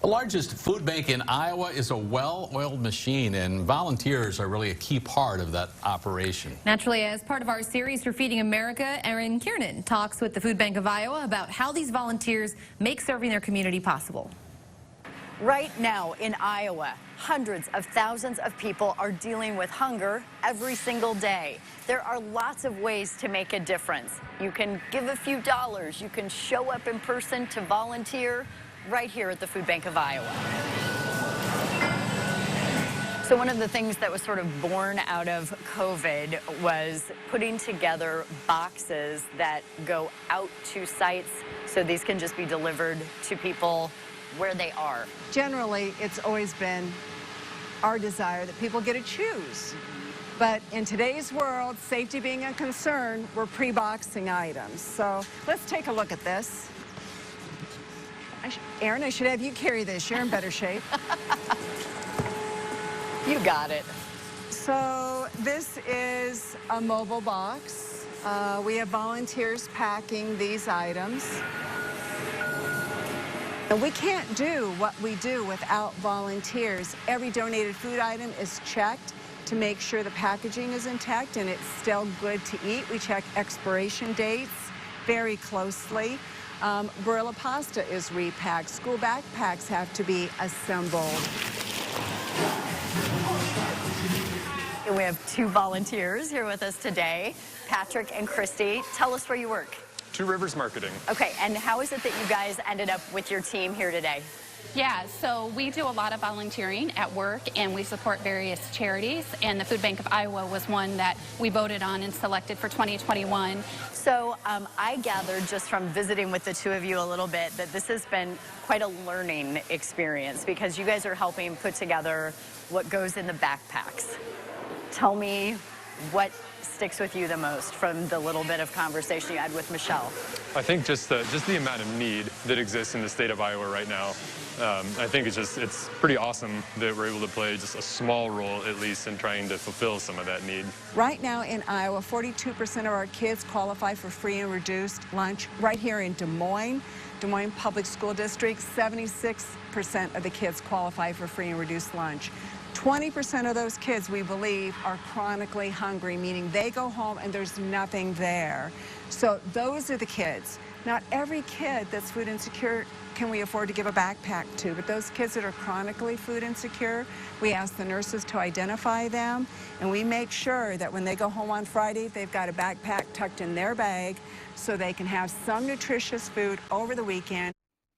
The largest food bank in Iowa is a well-oiled machine, and volunteers are really a key part of that operation. Naturally, as part of our series for Feeding America, Erin Kiernan talks with the Food Bank of Iowa about how these volunteers make serving their community possible. Right now in Iowa, hundreds of thousands of people are dealing with hunger every single day. There are lots of ways to make a difference. You can give a few dollars, you can show up in person to volunteer right here at the Food Bank of Iowa. So one of the things that was sort of born out of COVID was putting together boxes that go out to sites so these can just be delivered to people where they are. Generally, it's always been our desire that people get to choose. But in today's world, safety being a concern, we're pre-boxing items. So let's take a look at this. Erin, I should have you carry this. You're in better shape. You got it. So this is a mobile box. We have volunteers packing these items. And we can't do what we do without volunteers. Every donated food item is checked to make sure the packaging is intact and it's still good to eat. We check expiration dates very closely. Barilla pasta is repacked. School backpacks have to be assembled. And we have two volunteers here with us today, Patrick and Christy. Tell us where you work. Two Rivers Marketing. Okay, and how is it that you guys ended up with your team here today? Yeah, so we do a lot of volunteering at work, and we support various charities, and the Food Bank of Iowa was one that we voted on and selected for 2021. So I gathered just from visiting with the two of you a little bit that this has been quite a learning experience because you guys are helping put together what goes in the backpacks. Tell me what sticks with you the most from the little bit of conversation you had with Michelle? I think just the amount of need that exists in the state of Iowa right now. I think it's pretty awesome that we're able to play just a small role, at least, in trying to fulfill some of that need. Right now in Iowa, 42% of our kids qualify for free and reduced lunch. Right here in Des Moines Public School District, 76% of the kids qualify for free and reduced lunch. 20% of those kids, we believe, are chronically hungry, meaning they go home and there's nothing there. So those are the kids. Not every kid that's food insecure can we afford to give a backpack to, but those kids that are chronically food insecure, we ask the nurses to identify them, and we make sure that when they go home on Friday, they've got a backpack tucked in their bag so they can have some nutritious food over the weekend.